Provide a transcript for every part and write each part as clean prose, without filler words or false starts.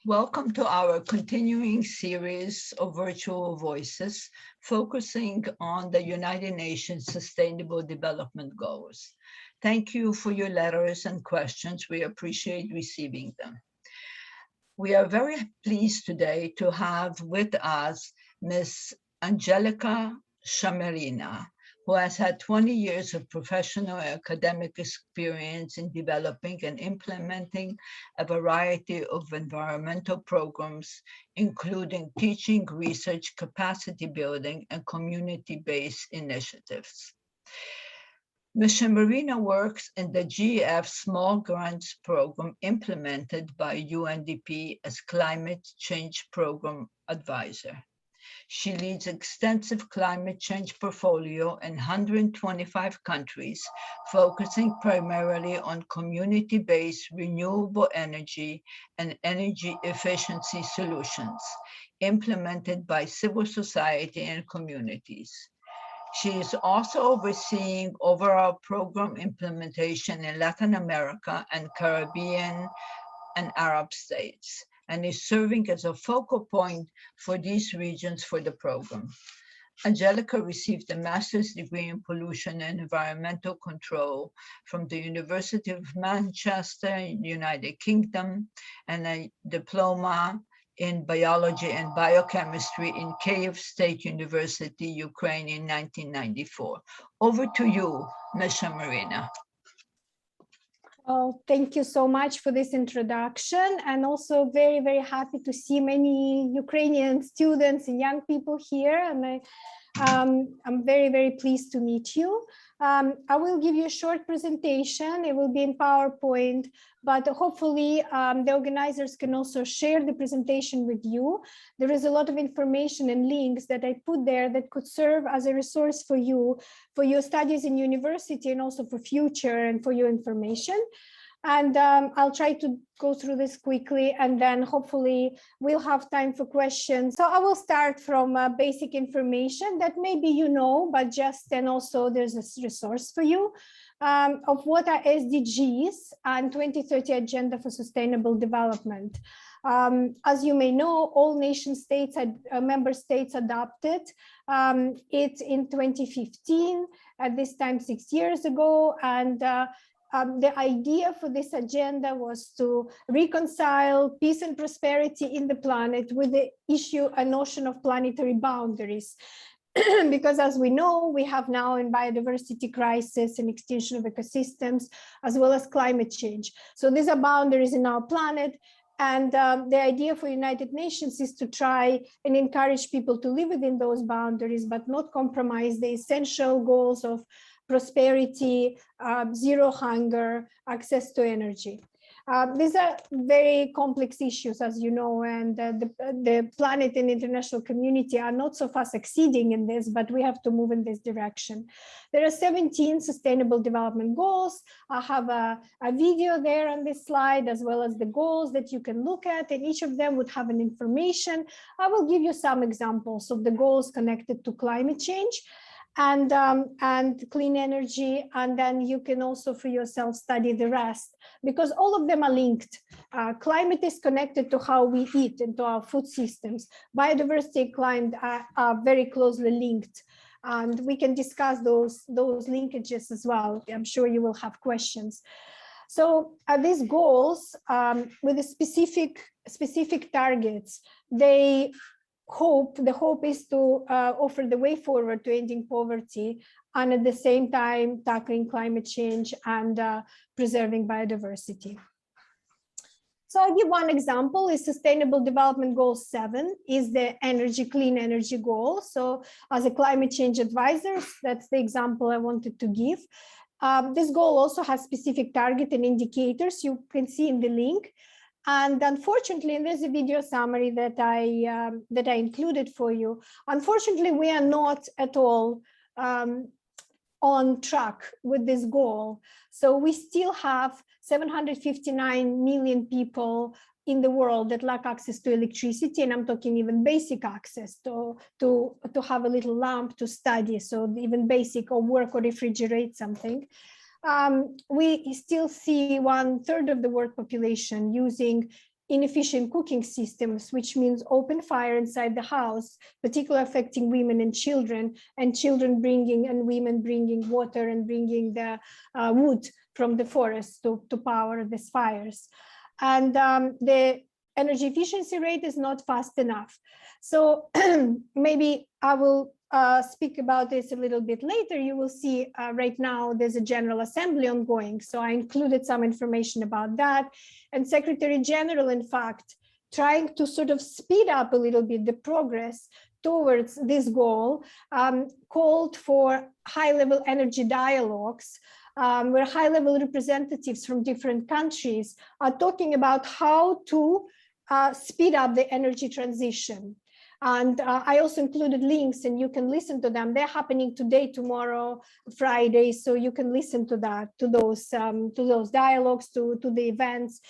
Welcome to our continuing series of virtual voices focusing on the United Nations Sustainable Development Goals. Thank you for your letters and questions. We appreciate receiving them. We are very pleased today to have with us Ms. Angelica Shamerina, who has had 20 years of professional and academic experience in developing and implementing a variety of environmental programs, including teaching, research, capacity building, and community-based initiatives. Ms. Shamerina works in the GEF Small Grants Program implemented by UNDP as Climate Change Program Advisor. She leads extensive climate change portfolio in 125 countries, focusing primarily on community-based renewable energy and energy efficiency solutions implemented by civil society and communities. She is also overseeing overall program implementation in Latin America and Caribbean and Arab states, and is serving as a focal point for these regions for the program. Angelica received a master's degree in pollution and environmental control from the University of Manchester in the United Kingdom and a diploma in Biology and Biochemistry in Kyiv State University, Ukraine in 1994. Over to you, Ms. Shamerina. Well, thank you so much for this introduction, and also very, very happy to see many Ukrainian students and young people here, and I'm very, very pleased to meet you. I will give you a short presentation. It will be in PowerPoint, but hopefully the organizers can also share the presentation with you. There is a lot of information and links that I put there that could serve as a resource for you, for your studies in university, and also for future and for your information. And I'll try to go through this quickly, and then hopefully we'll have time for questions. So I will start from basic information that maybe you know, but just, and also there's a resource for you of what are SDGs and 2030 Agenda for Sustainable Development. As you may know, all nation states, member states adopted it in 2015, at this time 6 years ago, and the idea for this agenda was to reconcile peace and prosperity in the planet with the issue, a notion of planetary boundaries. Because as we know, we have now in biodiversity crisis and extinction of ecosystems, as well as climate change. So these are boundaries in our planet. And the idea for United Nations is to try and encourage people to live within those boundaries, but not compromise the essential goals of prosperity, zero hunger, access to energy. These are very complex issues, as you know, and the planet and international community are not so far succeeding in this, but we have to move in this direction. There are 17 Sustainable Development Goals. I have a video there on this slide, as well as the goals that you can look at, and each of them would have an information. I will give you some examples of the goals connected to climate change and clean energy, and then you can also for yourself study the rest, because all of them are linked. Climate is connected to how we eat and to our food systems. Biodiversity and climate are very closely linked, and we can discuss those linkages as well. I'm sure you will have questions. So these goals with the specific targets, the hope is to offer the way forward to ending poverty, and at the same time tackling climate change and preserving biodiversity. So I'll give one example. Is Sustainable Development Goal 7 is the clean energy goal. So as a climate change advisor, that's the example I wanted to give. This goal also has specific target and indicators you can see in the link. And unfortunately, and there's a video summary that I included for you. Unfortunately, we are not at all on track with this goal. So we still have 759 million people in the world that lack access to electricity, and I'm talking even basic access to have a little lamp to study, so even basic, or work or refrigerate something. We still see 1/3 of the world population using inefficient cooking systems, which means open fire inside the house, particularly affecting women and children bringing and women bringing water and bringing the wood from the forest to power these fires. And the energy efficiency rate is not fast enough. So maybe I will speak about this a little bit later. You will see right now there's a General Assembly ongoing. So I included some information about that. And Secretary General, in fact, trying to sort of speed up a little bit the progress towards this goal, called for high-level energy dialogues, where high-level representatives from different countries are talking about how to speed up the energy transition. And I also included links, and you can listen to them. They're happening today, tomorrow, Friday, so you can listen to that, to those dialogues, to the events.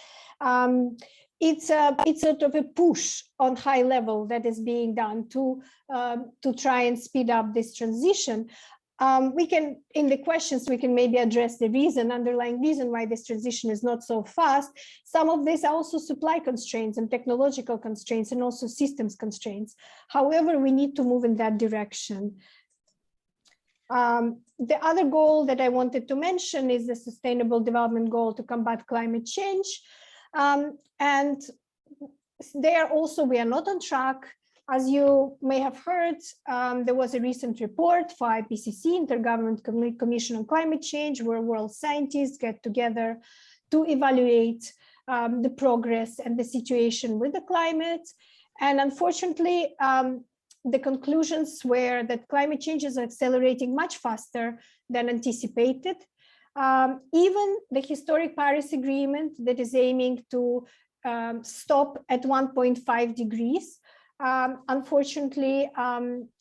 It's sort of a push on high level that is being done to try and speed up this transition. We can, in the questions, we can maybe address the underlying reason why this transition is not so fast. Some of these are also supply constraints and technological constraints and also systems constraints. However, we need to move in that direction. The other goal that I wanted to mention is the Sustainable Development Goal to combat climate change. And there also we are not on track. As you may have heard, there was a recent report for IPCC, Intergovernmental Commission on Climate Change, where world scientists get together to evaluate the progress and the situation with the climate. And unfortunately, the conclusions were that climate change is accelerating much faster than anticipated. Even the historic Paris Agreement that is aiming to stop at 1.5 degrees, unfortunately,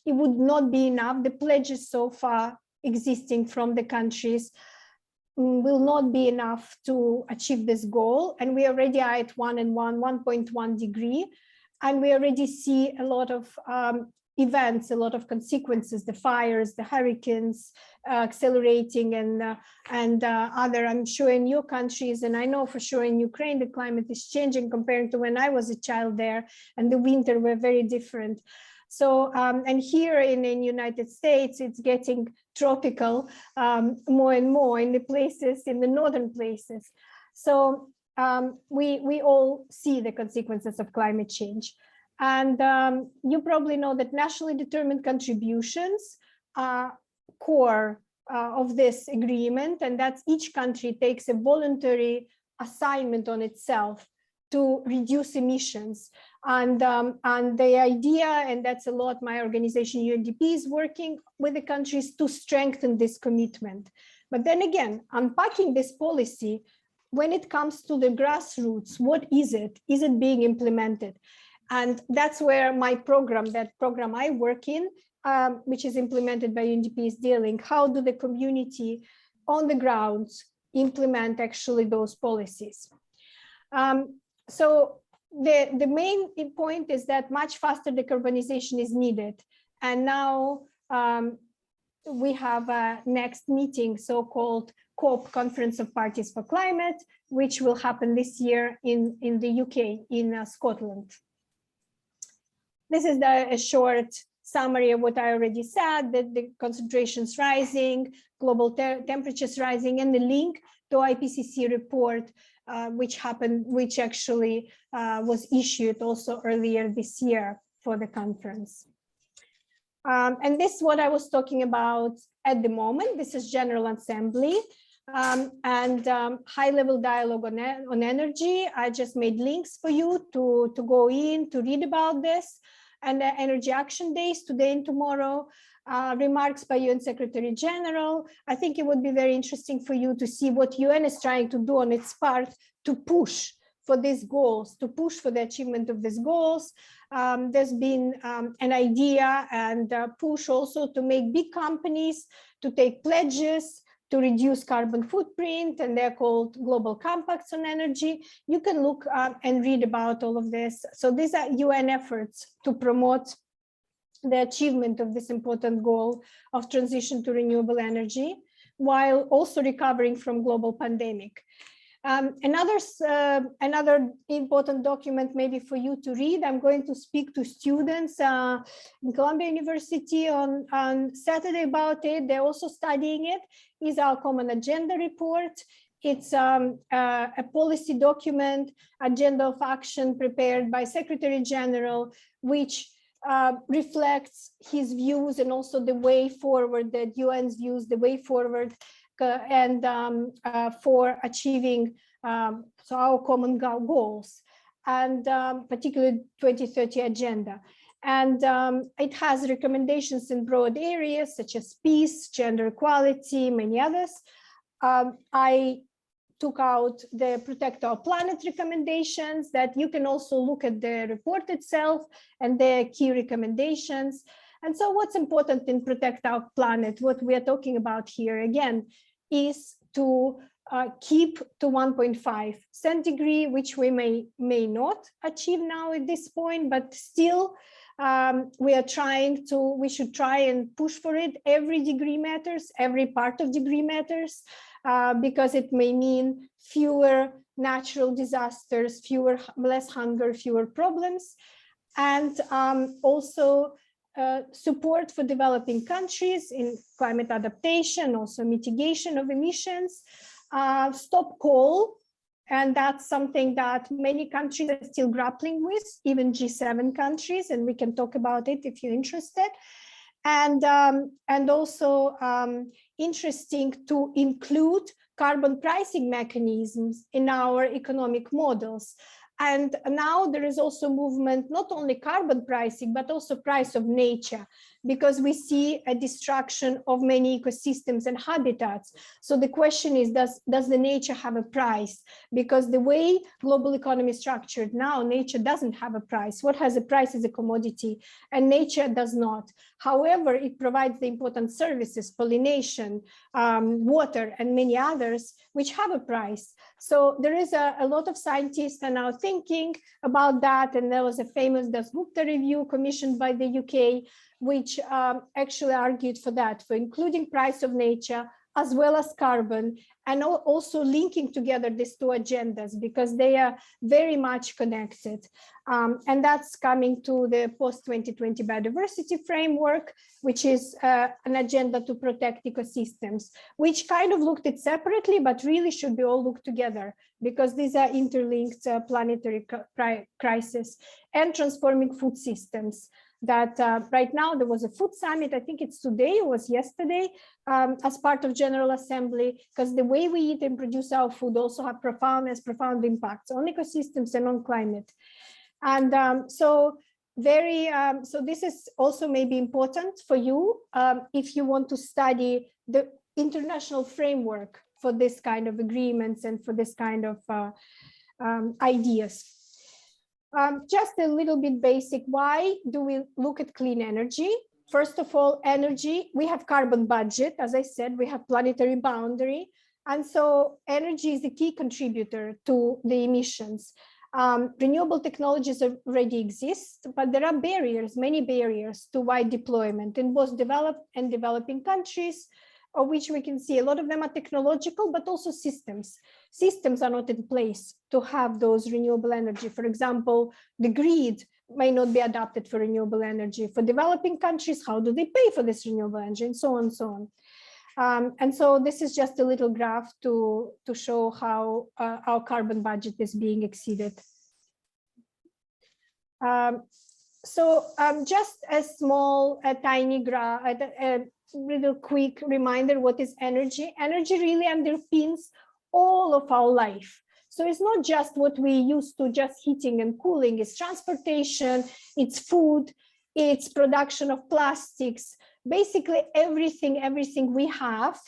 it would not be enough. The pledges so far existing from the countries will not be enough to achieve this goal. And we already are at 1.1 degree. And we already see a lot of events, a lot of consequences, the fires, the hurricanes accelerating, and other, I'm sure in your countries, and I know for sure in Ukraine, the climate is changing compared to when I was a child there, and the winter were very different. So, and here in the United States, it's getting tropical more and more in the places, in the northern places. So we all see the consequences of climate change. And you probably know that nationally determined contributions are core of this agreement, and that's each country takes a voluntary assignment on itself to reduce emissions. And the idea, and that's a lot my organization UNDP is working with the countries to strengthen this commitment. But then again, unpacking this policy, when it comes to the grassroots, what is it? Is it being implemented? And that's where my program, that program I work in, which is implemented by UNDP, is dealing. How do the community on the ground implement actually those policies? So the main point is that much faster decarbonization is needed. And now we have a next meeting, so-called COP, Conference of Parties for Climate, which will happen this year in the UK, in Scotland. This is a short summary of what I already said, that the concentrations rising, global temperatures rising, and the link to IPCC report, which actually was issued also earlier this year for the conference. And this is what I was talking about at the moment. This is General Assembly and high-level dialogue on energy. I just made links for you to go in, to read about this. And the Energy Action Days today and tomorrow, remarks by UN Secretary General. I think it would be very interesting for you to see what UN is trying to do on its part to push for these goals, to push for the achievement of these goals. There's been an idea and push also to make big companies to take pledges to reduce carbon footprint, and they're called global compacts on energy. You can look and read about all of this. So these are UN efforts to promote the achievement of this important goal of transition to renewable energy, while also recovering from global pandemic. Another important document maybe for you to read, I'm going to speak to students in Columbia University on Saturday about it. They're also studying it, is our Common Agenda report. It's a policy document, agenda of action prepared by Secretary General, which reflects his views and also the way forward, the UN's views, the way forward and for achieving so our common goals, and particularly 2030 agenda. And it has recommendations in broad areas such as peace, gender equality, many others. I took out the Protect Our Planet recommendations that you can also look at the report itself and the key recommendations. And so what's important in Protect Our Planet, what we are talking about here again, is to keep to 1.5 centigrade, which we may not achieve now at this point, but still we should try and push for it. Every degree matters, every part of degree matters, because it may mean fewer natural disasters, less hunger, fewer problems, and also support for developing countries in climate adaptation, also mitigation of emissions, stop coal, and that's something that many countries are still grappling with, even G7 countries, and we can talk about it if you're interested. And also interesting to include carbon pricing mechanisms in our economic models. And now there is also movement, not only carbon pricing, but also price of nature, because we see a destruction of many ecosystems and habitats. So the question is, does the nature have a price? Because the way global economy is structured now, nature doesn't have a price. What has a price is a commodity, and nature does not. However, it provides the important services, pollination, water, and many others, which have a price. So there is a lot of scientists are now thinking about that. And there was a famous Dasgupta review commissioned by the UK, which actually argued for that, for including price of nature as well as carbon, and also linking together these two agendas because they are very much connected. And that's coming to the post-2020 biodiversity framework, which is an agenda to protect ecosystems, which kind of looked at separately, but really should be all looked together because these are interlinked planetary crisis and transforming food systems. That right now there was a food summit, I think it's today, it was yesterday, as part of General Assembly, because the way we eat and produce our food also have profound impacts on ecosystems and on climate. And so this is also maybe important for you if you want to study the international framework for this kind of agreements and for this kind of ideas. Just a little bit basic, why do we look at clean energy? First of all, energy, we have carbon budget, as I said, we have planetary boundary. And so energy is a key contributor to the emissions. Renewable technologies already exist, but there are barriers, many barriers to wide deployment in both developed and developing countries, of which we can see a lot of them are technological, but also systems. Systems are not in place to have those renewable energy. For example, the grid may not be adapted for renewable energy. For developing countries, how do they pay for this renewable energy, and so on and so on. And so this is just a little graph to show how our carbon budget is being exceeded. Just a small, tiny graph, a little quick reminder, what is energy? Energy really underpins all of our life. So it's not just what we used to, just heating and cooling, it's transportation, it's food, it's production of plastics. Basically everything we have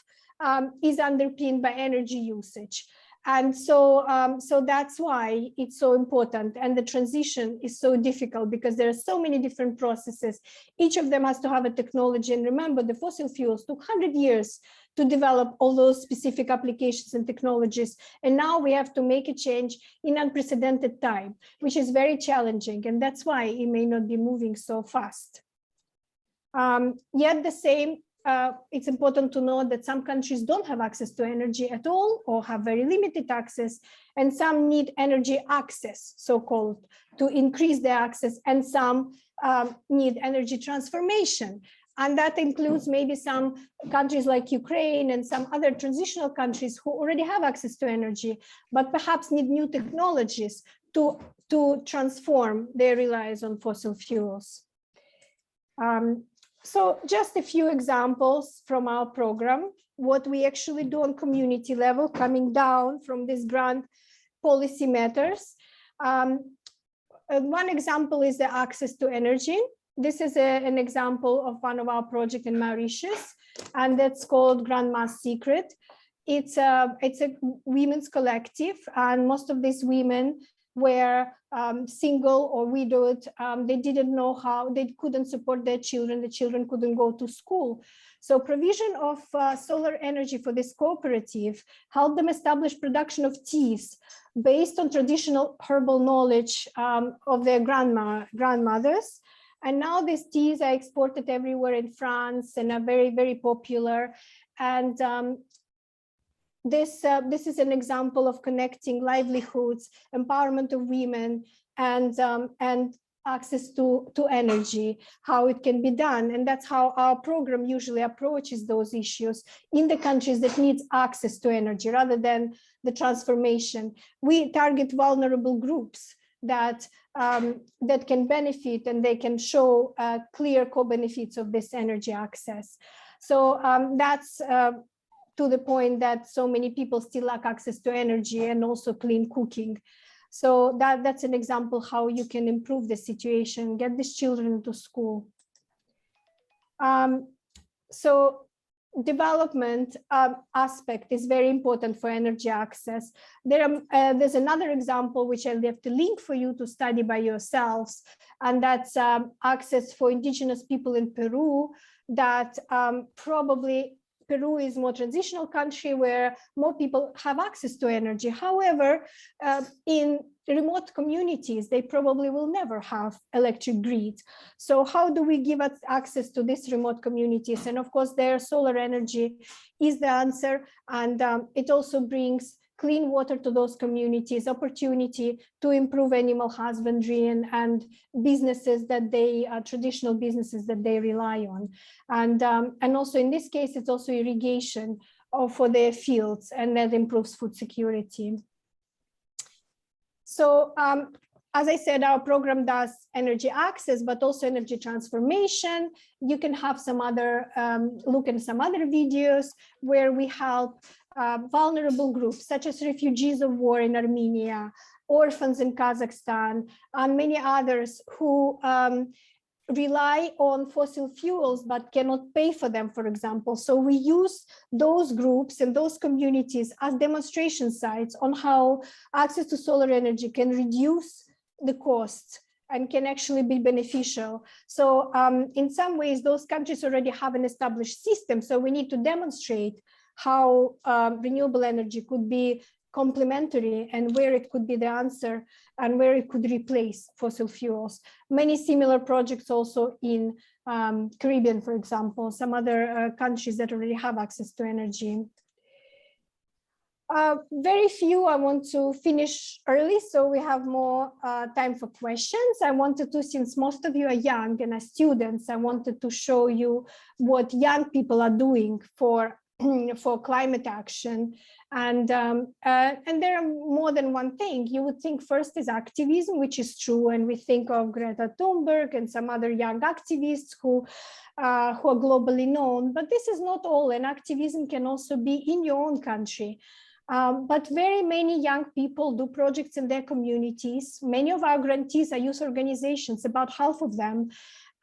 is underpinned by energy usage. And so, so that's why it's so important. And the transition is so difficult because there are so many different processes. Each of them has to have a technology. And remember, the fossil fuels took 100 years to develop all those specific applications and technologies. And now we have to make a change in unprecedented time, which is very challenging. And that's why it may not be moving so fast. Yet the same it's important to note that some countries don't have access to energy at all or have very limited access, and some need energy access, so-called, to increase their access, and some need energy transformation. And that includes maybe some countries like Ukraine and some other transitional countries who already have access to energy, but perhaps need new technologies to transform their reliance on fossil fuels. So just a few examples from our program, what we actually do on community level, coming down from this grand policy matters. One example is the access to energy. This is an example of one of our projects in Mauritius, and that's called Grandma's Secret. It's a women's collective, and most of these women were single or widowed. They didn't know how, they couldn't support their children. The children couldn't go to school. So provision of solar energy for this cooperative helped them establish production of teas based on traditional herbal knowledge of their grandmothers. And now these teas are exported everywhere in France and are very, very popular. And this is an example of connecting livelihoods, empowerment of women, and access to energy, how it can be done. And that's how our program usually approaches those issues in the countries that need access to energy rather than the transformation. We target vulnerable groups that can benefit, and they can show clear co-benefits of this energy access. So that's to the point that so many people still lack access to energy and also clean cooking. So that's an example how you can improve the situation, get these children to school. So development aspect is very important for energy access. There's another example which I left a link for you to study by yourselves, and that's access for indigenous people in Peru. That probably Peru is a more transitional country where more people have access to energy. However, in remote communities, they probably will never have electric grid. So how do we give us access to these remote communities? And of course, their solar energy is the answer. And it also brings clean water to those communities, opportunity to improve animal husbandry and businesses that they, traditional businesses that they rely on. And also in this case, it's also irrigation for their fields, and that improves food security. So as I said, our program does energy access, but also energy transformation. You can have some other, look at some other videos where we help vulnerable groups such as refugees of war in Armenia, orphans in Kazakhstan, and many others who rely on fossil fuels but cannot pay for them, for example. So we use those groups and those communities as demonstration sites on how access to solar energy can reduce the costs and can actually be beneficial. So in some ways, those countries already have an established system. So we need to demonstrate how renewable energy could be complementary and where it could be the answer and where it could replace fossil fuels. Many similar projects also in Caribbean, for example, some other countries that already have access to energy. Very few. I want to finish early, so we have more time for questions. I wanted to, since most of you are young and are students, I wanted to show you what young people are doing for climate action. And there are more than one thing. You would think first is activism, which is true. And we think of Greta Thunberg and some other young activists who are globally known, but this is not all. And activism can also be in your own country. But very many young people do projects in their communities. Many of our grantees are youth organizations, about half of them.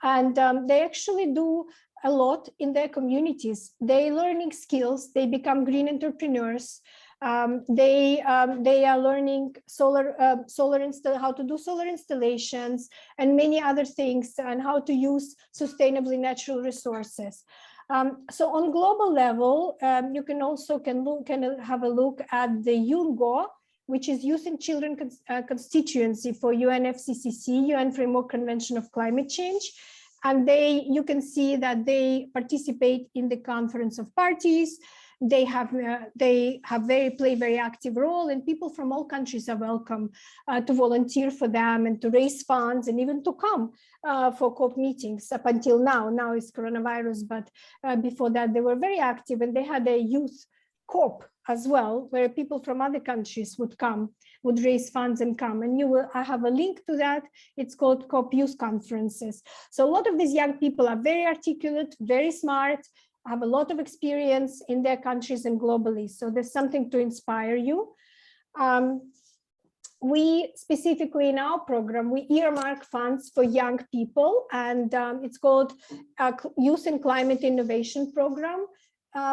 And they actually do a lot in their communities. They learning skills, they become green entrepreneurs. They are learning how to do solar installations and many other things, and how to use sustainably natural resources. So on global level, you can also have a look at the UNGO, which is Youth and Children Constituency for UNFCCC, UN Framework Convention of Climate Change. And you can see that they participate in the Conference of Parties. They play very active role, and people from all countries are welcome to volunteer for them and to raise funds and even to come for COP meetings up until now. Now it's coronavirus, but before that they were very active, and they had a youth COP as well, where people from other countries would raise funds and come. And I have a link to that. It's called COP Youth Conferences. So a lot of these young people are very articulate, very smart, have a lot of experience in their countries and globally. So there's something to inspire you. We specifically in our program, we earmark funds for young people, and it's called Youth and Climate Innovation Program,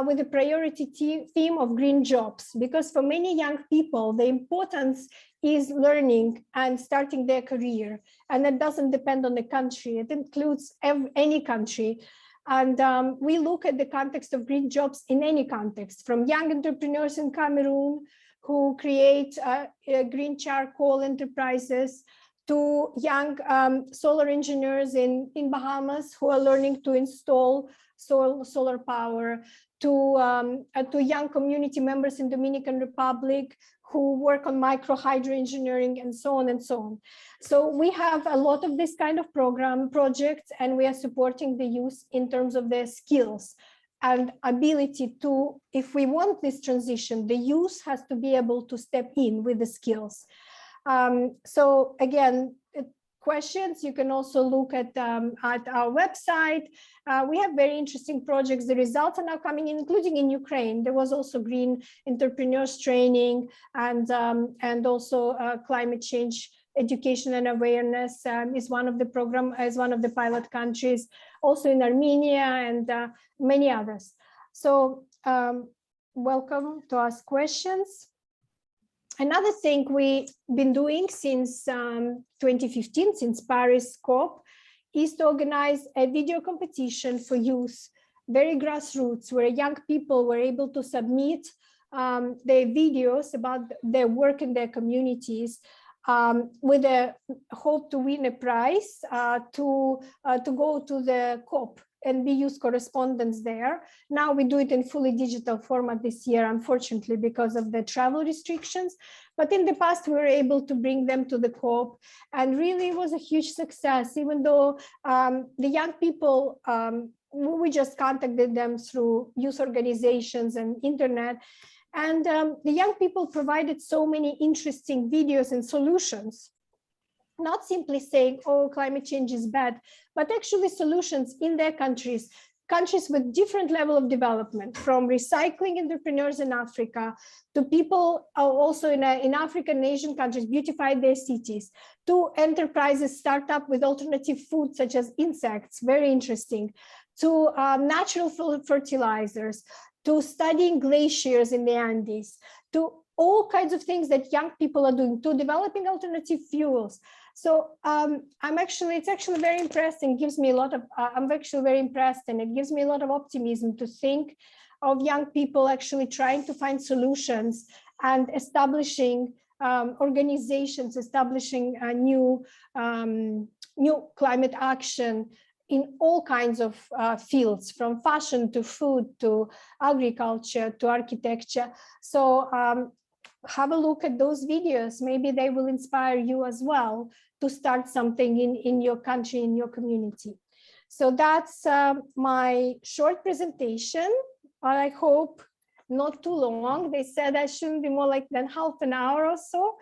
with the priority theme of green jobs, because for many young people, the importance is learning and starting their career. And that doesn't depend on the country. It includes any country. And we look at the context of green jobs in any context, from young entrepreneurs in Cameroon who create green charcoal enterprises, to young solar engineers in Bahamas who are learning to install solar power, to young community members in Dominican Republic who work on micro hydro engineering, and so on and so on. So we have a lot of this kind of projects, and we are supporting the youth in terms of their skills and ability to, if we want this transition, the youth has to be able to step in with the skills. So again, questions, you can also look at our website. We have very interesting projects. The results are now coming in, including in Ukraine. There was also green entrepreneurs training, and also climate change education and awareness is one of the pilot countries, also in Armenia and many others. So welcome to ask questions. Another thing we've been doing since 2015, since Paris COP, is to organize a video competition for youth, very grassroots, where young people were able to submit their videos about their work in their communities, with a hope to win a prize to go to the COP and be youth correspondents there. Now we do it in fully digital format this year, unfortunately, because of the travel restrictions. But in the past, we were able to bring them to the COP, and really it was a huge success, even though the young people, we just contacted them through youth organizations and internet. And the young people provided so many interesting videos and solutions, not simply saying, oh, climate change is bad, but actually solutions in their countries with different level of development, from recycling entrepreneurs in Africa to people also in African and Asian countries beautify their cities, to enterprises start up with alternative food such as insects, very interesting, to natural fertilizers, to studying glaciers in the Andes, to all kinds of things that young people are doing, to developing alternative fuels. So it's actually very impressed, and gives me a lot of, I'm actually very impressed, and it gives me a lot of optimism to think of young people actually trying to find solutions and establishing organizations, establishing a new climate action in all kinds of fields, from fashion to food to agriculture to architecture. So have a look at those videos. Maybe they will inspire you as well to start something in your country, in your community. So that's my short presentation. I hope not too long. They said I shouldn't be more than half an hour or so.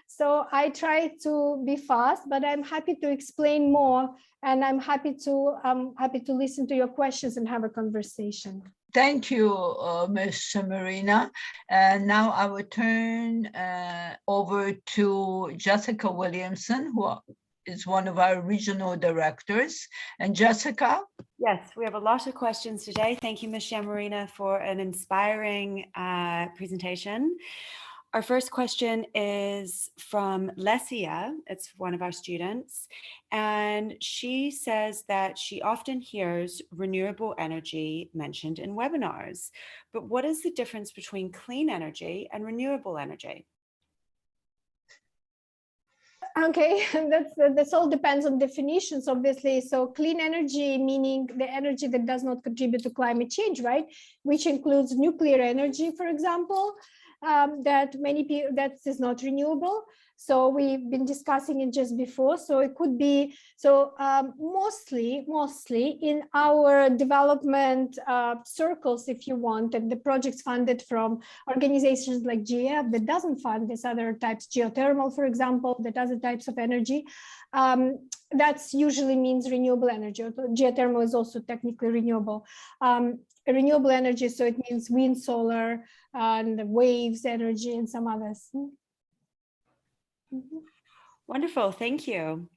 So I try to be fast, but I'm happy to explain more, and I'm happy to listen to your questions and have a conversation. Thank you, Ms. Shamerina. And now I will turn over to Jessica Williamson, who is one of our regional directors. And Jessica? Yes, we have a lot of questions today. Thank you, Ms. Shamerina, for an inspiring presentation. Our first question is from Lesia. It's one of our students. And she says that she often hears renewable energy mentioned in webinars. But what is the difference between clean energy and renewable energy? Okay, that's all depends on definitions, obviously. So clean energy, meaning the energy that does not contribute to climate change, right? Which includes nuclear energy, for example, that many people, that is not renewable. So we've been discussing it just before. So it could be, so mostly in our development circles, if you want, and the projects funded from organizations like GEF that doesn't fund these other types, geothermal, for example, that other types of energy, that's usually means renewable energy. Geothermal is also technically renewable. Renewable energy, so it means wind, solar, and waves energy, and some others. Mm-hmm. Wonderful, thank you.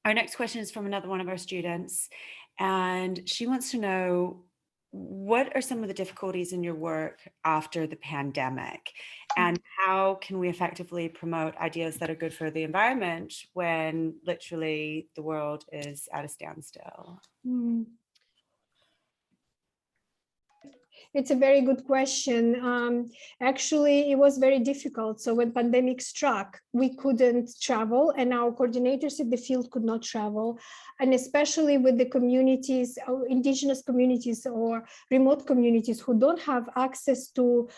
Our next question is from another one of our students, and she wants to know, what are some of the difficulties in your work after the pandemic, and how can we effectively promote ideas that are good for the environment when literally the world is at a standstill? It's a very good question. Actually, it was very difficult. So when pandemic struck, we couldn't travel, and our coordinators in the field could not travel. And especially with the communities, indigenous communities or remote communities who don't have access to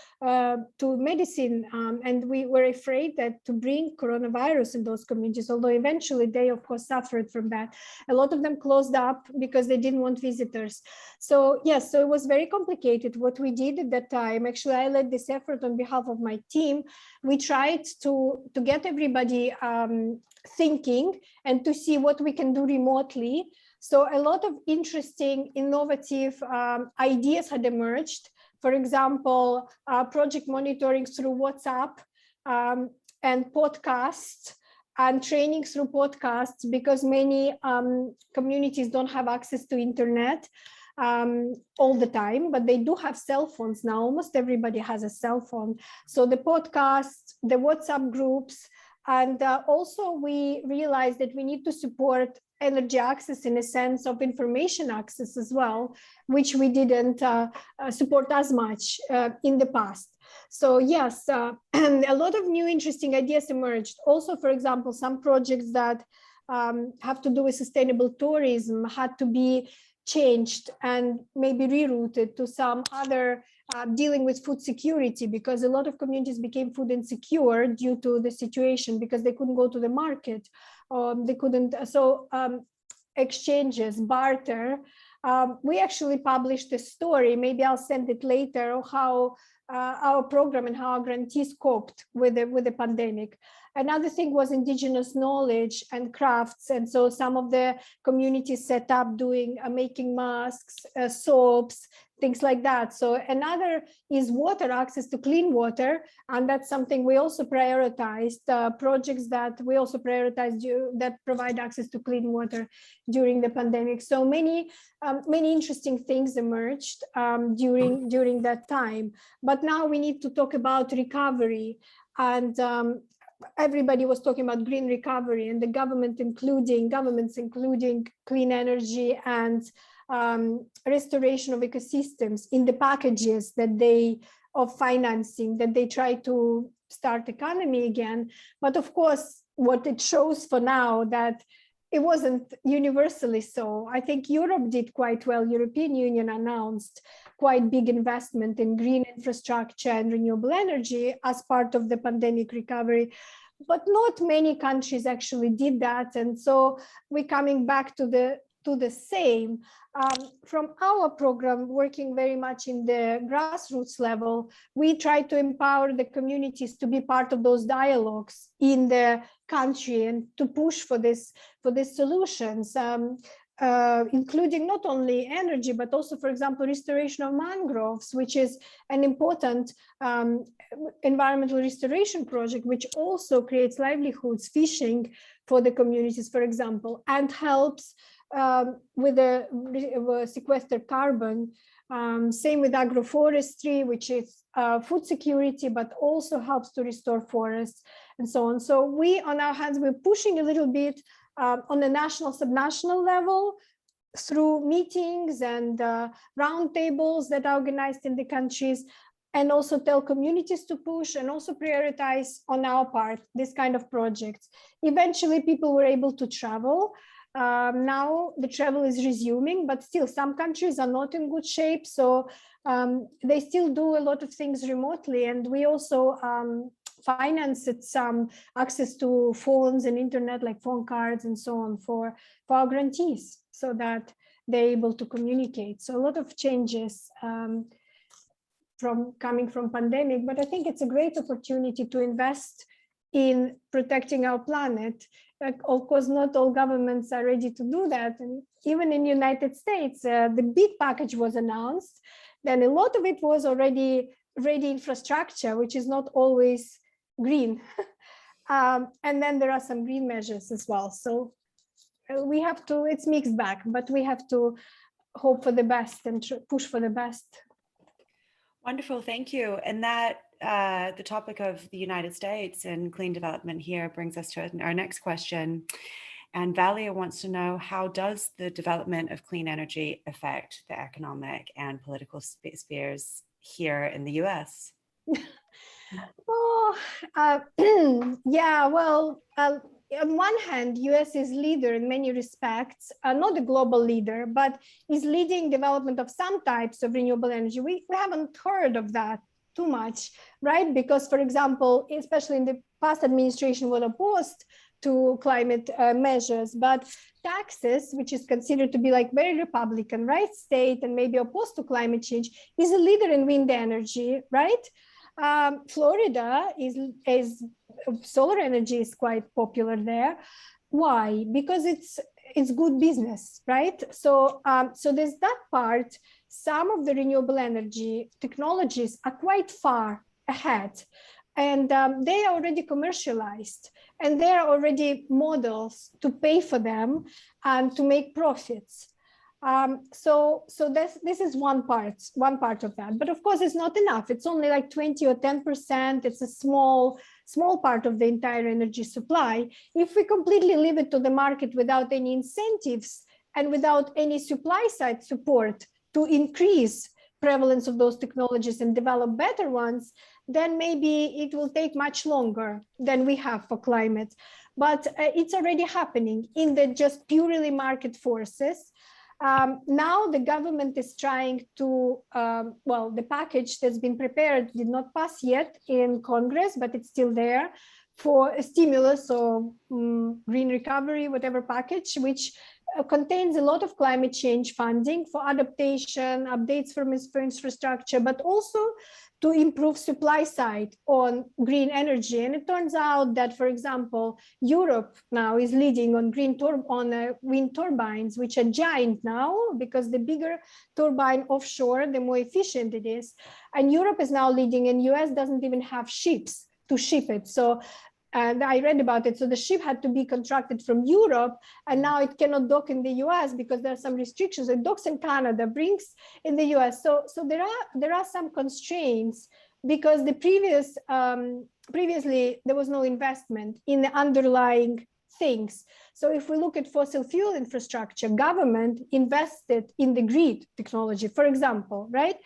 medicine. And we were afraid that to bring coronavirus in those communities, although eventually they, of course, suffered from that. A lot of them closed up because they didn't want visitors. So yes, so it was very complicated. What we did at that time, actually, I led this effort on behalf of my team. We tried to get everybody thinking and to see what we can do remotely. So a lot of interesting, innovative ideas had emerged. For example, project monitoring through WhatsApp and podcasts, and training through podcasts, because many communities don't have access to internet all the time, but they do have cell phones now. Almost everybody has a cell phone. So the podcasts, the WhatsApp groups, and also we realized that we need to support energy access in a sense of information access as well, which we didn't support as much in the past. So yes, and a lot of new interesting ideas emerged. Also, for example, some projects that have to do with sustainable tourism had to be changed and maybe rerouted to some other dealing with food security, because a lot of communities became food insecure due to the situation, because they couldn't go to the market. They couldn't, so exchanges, barter. We actually published a story, maybe I'll send it later, of how our program and how our grantees coped with the pandemic. Another thing was indigenous knowledge and crafts. And so some of the communities set up doing, making masks, soaps, things like that. So another is water, access to clean water. And that's something we also prioritized, projects that we also prioritized that provide access to clean water during the pandemic. So many interesting things emerged during that time. But now we need to talk about recovery, and everybody was talking about green recovery, and the governments including clean energy and restoration of ecosystems in the packages of financing that they try to start economy again. But of course, what it shows for now that it wasn't universally so. I think Europe did quite well. European Union announced quite big investment in green infrastructure and renewable energy as part of the pandemic recovery, but not many countries actually did that. And so we're coming back to the same. From our program, working very much in the grassroots level, we try to empower the communities to be part of those dialogues in the country and to push for these solutions, including not only energy, but also, for example, restoration of mangroves, which is an important environmental restoration project, which also creates livelihoods, fishing for the communities, for example, and helps with the sequester carbon. Same with agroforestry, which is food security, but also helps to restore forests and so on. So we, on our hands, we're pushing a little bit on the national, subnational level through meetings and roundtables that are organized in the countries. and also tell communities to push and also prioritize on our part this kind of projects. Eventually, people were able to travel. Now the travel is resuming, but still some countries are not in good shape. So they still do a lot of things remotely. And we also financed some access to phones and internet, like phone cards and so on for our grantees, so that they're able to communicate. So a lot of changes coming from pandemic, but I think it's a great opportunity to invest in protecting our planet. Of course, not all governments are ready to do that. And even in the United States, the big package was announced. Then a lot of it was already ready infrastructure, which is not always green. And then there are some green measures as well. So we have to, it's mixed bag, but we have to hope for the best and push for the best. Wonderful, thank you. And that the topic of the United States and clean development here brings us to our next question. And Valia wants to know, how does the development of clean energy affect the economic and political spheres here in the US? Oh, yeah, well, on one hand, US is leader in many respects, not a global leader, but is leading development of some types of renewable energy. We haven't heard of that too much, right? Because, for example, especially in the past administration, was opposed to climate measures, but Texas, which is considered to be like very Republican, right, state, and maybe opposed to climate change, is a leader in wind energy, right? Florida is solar energy is quite popular there. Why? Because it's good business, right? So so there's that part. Some of the renewable energy technologies are quite far ahead, and they are already commercialized, and there are already models to pay for them and to make profits. So this is one part of that, but of course it's not enough. It's only like 20 or 10%. It's a small part of the entire energy supply. If we completely leave it to the market without any incentives and without any supply side support to increase prevalence of those technologies and develop better ones, then maybe it will take much longer than we have for climate. But it's already happening in the just purely market forces. Now the government is trying to, well, the package that's been prepared did not pass yet in Congress, but it's still there for a stimulus or green recovery, whatever package, which contains a lot of climate change funding for adaptation, updates for infrastructure, but also to improve supply side on green energy. And it turns out that, for example, Europe now is leading on wind turbines, which are giant now, because the bigger turbine offshore, the more efficient it is. And Europe is now leading, and US doesn't even have ships to ship it. So, and I read about it. So the ship had to be contracted from Europe, and now it cannot dock in the US because there are some restrictions. It docks in Canada, brings in the US. So there are some constraints, because the previously there was no investment in the underlying things. So if we look at fossil fuel infrastructure, government invested in the grid technology, for example, right?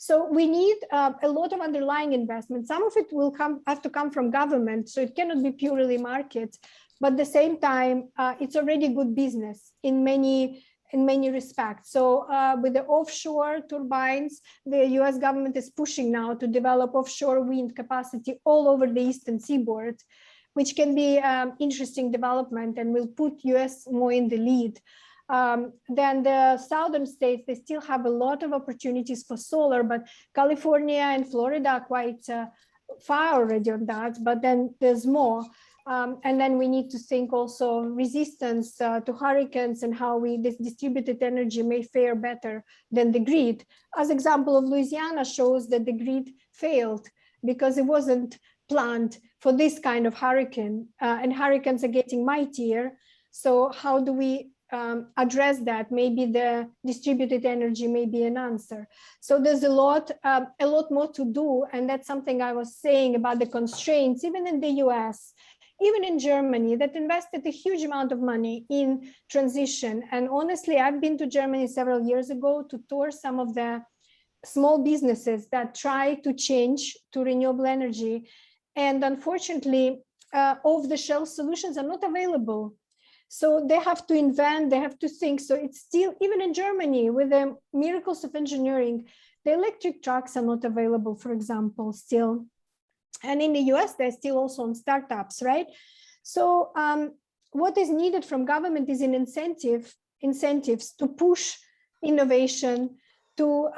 So we need a lot of underlying investment. Some of it will have to come from government, so it cannot be purely market. But at the same time, it's already good business in many respects. So with the offshore turbines, the US government is pushing now to develop offshore wind capacity all over the eastern seaboard, which can be interesting development and will put US more in the lead. Then the southern states, they still have a lot of opportunities for solar, but California and Florida are quite far already on that, but then there's more. And then we need to think also resistance to hurricanes and how this distributed energy may fare better than the grid. As example of Louisiana shows that the grid failed because it wasn't planned for this kind of hurricane, and hurricanes are getting mightier. So how do we address that? Maybe the distributed energy may be an answer. So there's a lot more to do, and that's something I was saying about the constraints, even in the US, even in Germany, that invested a huge amount of money in transition. And honestly, I've been to Germany several years ago to tour some of the small businesses that try to change to renewable energy. And unfortunately, off-the-shelf solutions are not available. So they have to invent, they have to think. So it's still, even in Germany, with the miracles of engineering, the electric trucks are not available, for example, still. And in the US, they're still also on startups, right? So what is needed from government is an incentives to push innovation, to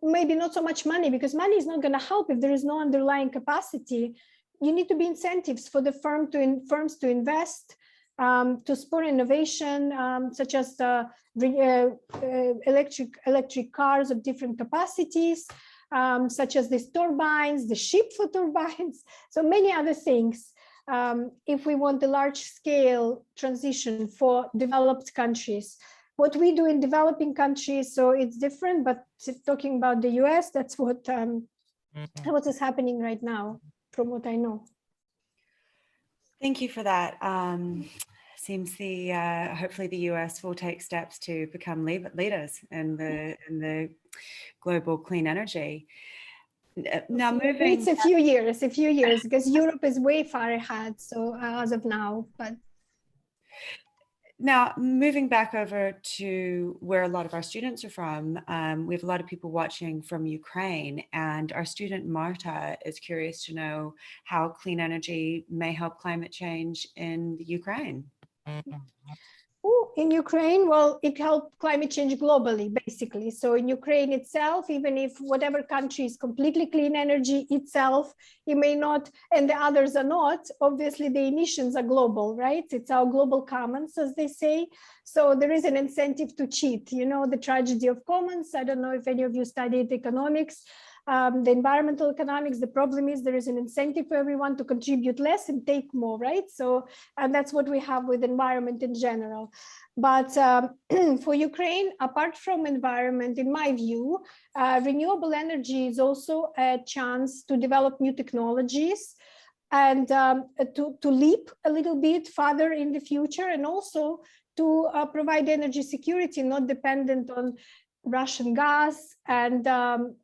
maybe not so much money, because money is not going to help if there is no underlying capacity. You need to be incentives for the firms to invest, to spur innovation, such as electric cars of different capacities, such as these turbines, the ship for turbines, so many other things. If we want a large-scale transition for developed countries. What we do in developing countries, so it's different, but talking about the US, that's what is happening right now, from what I know. Thank you for that. Seems hopefully the US will take steps to become leaders in the global clean energy. Now moving, it's a few years, because Europe is way far ahead. So as of now, but now moving back over to where a lot of our students are from, we have a lot of people watching from Ukraine, and our student Marta is curious to know how clean energy may help climate change in the Ukraine. In Ukraine, well, it helped climate change globally, basically. So in Ukraine itself, even if whatever country is completely clean energy itself, it may not, and the others are not, obviously the emissions are global, right? It's our global commons, as they say. So there is an incentive to cheat. You know, the tragedy of commons. I don't know if any of you studied economics. The environmental economics, the problem is there is an incentive for everyone to contribute less and take more, right? So, and that's what we have with environment in general. But for Ukraine, apart from environment, in my view, renewable energy is also a chance to develop new technologies and to leap a little bit further in the future, and also to provide energy security, not dependent on Russian gas. And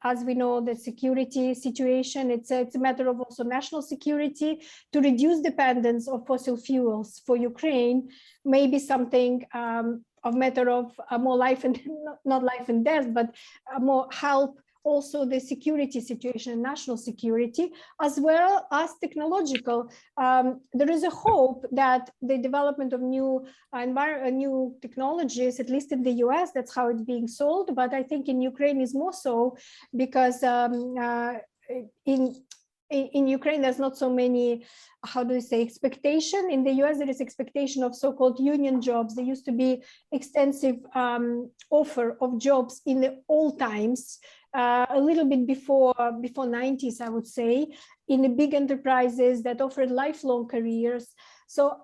as we know, the security situation, it's a matter of also national security. To reduce dependence of fossil fuels for Ukraine may be something of matter of more life and not life and death, but more help also the security situation and national security, as well as technological. There is a hope that the development of new technologies, at least in the US, that's how it's being sold. But I think in Ukraine is more so because in Ukraine, there's not so many, how do we say, expectation. In the US, there is expectation of so-called union jobs. There used to be extensive offer of jobs in the old times, a little bit before 90s, I would say, in the big enterprises that offered lifelong careers. So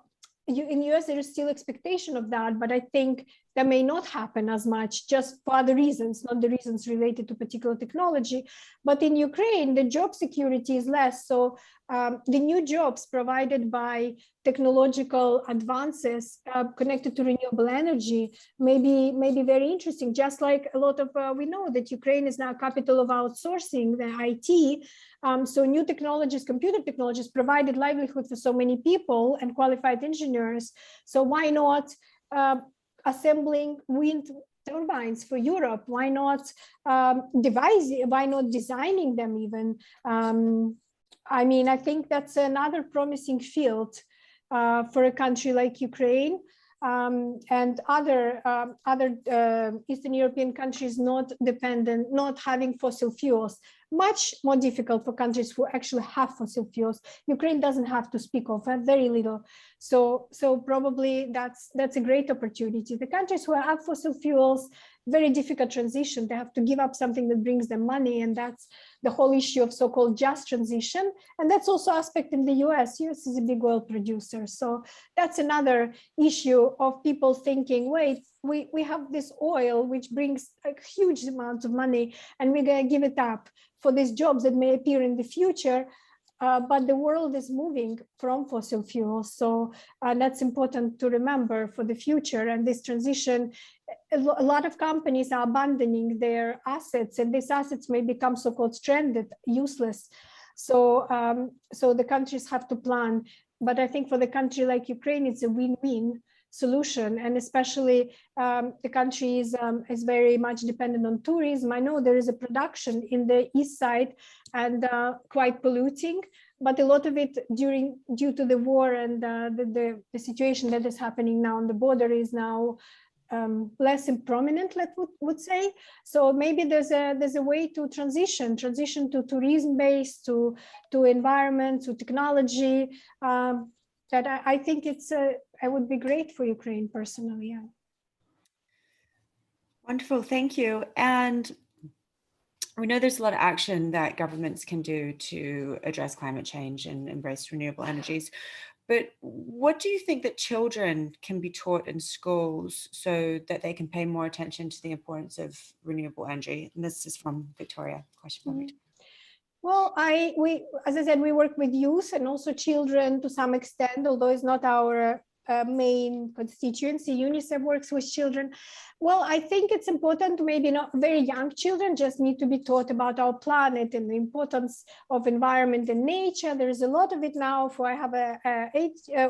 in the US, there is still expectation of that, but I think that may not happen as much, just for other reasons, not the reasons related to particular technology. But in Ukraine, the job security is less. So the new jobs provided by technological advances connected to renewable energy may be very interesting. Just like a lot of, we know that Ukraine is now capital of outsourcing, the IT. So new technologies, computer technologies provided livelihood for so many people and qualified engineers. So why not assembling wind turbines for Europe? Why not designing them even? I mean, I think that's another promising field for a country like Ukraine. And other Eastern European countries not having fossil fuels. Much more difficult for countries who actually have fossil fuels. Ukraine doesn't have to speak of, very little. So probably that's a great opportunity. The countries who have fossil fuels, very difficult transition. They have to give up something that brings them money, and that's the whole issue of so-called just transition. And that's also aspect in the US. US is a big oil producer. So that's another issue of people thinking, wait, we have this oil which brings a huge amount of money, and we're going to give it up for these jobs that may appear in the future. but the world is moving from fossil fuels. So that's important to remember for the future. And this transition, a lot of companies are abandoning their assets, and these assets may become so-called stranded, useless. So, so the countries have to plan. But I think for the country like Ukraine, it's a win-win solution, and especially the country is very much dependent on tourism. I know there is a production in the east side and quite polluting, but a lot of it due to the war and the situation that is happening now on the border is now less prominent, would say. So maybe there's a way to transition to tourism based, to environment, to technology. That I think I would be great for Ukraine personally. Yeah. Wonderful, thank you. And we know there's a lot of action that governments can do to address climate change and embrace renewable energies. But what do you think that children can be taught in schools so that they can pay more attention to the importance of renewable energy? And this is from Victoria. Question from Victoria. Well, as I said, we work with youth and also children to some extent, although it's not our main constituency. UNICEF works with children. Well, I think it's important, maybe not very young children just need to be taught about our planet and the importance of environment and nature. There is a lot of it now. I have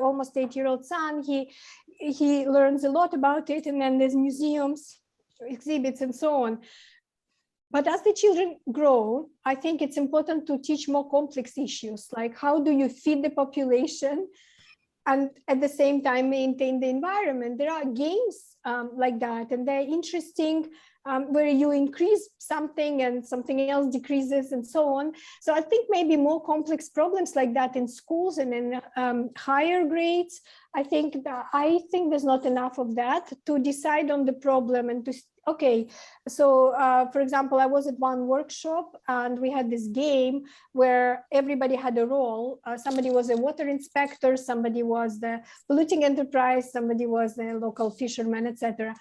almost 8-year-old son. He learns a lot about it, and then there's museums, exhibits, and so on. But as the children grow, I think it's important to teach more complex issues, like how do you feed the population and at the same time maintain the environment. There are games like that, and they're interesting, where you increase something and something else decreases and so on. So I think maybe more complex problems like that in schools and in higher grades. I think there's not enough of that to decide on the problem and to, okay, so for example, I was at one workshop and we had this game where everybody had a role. Somebody was a water inspector, somebody was the polluting enterprise, somebody was the local fisherman, etc.,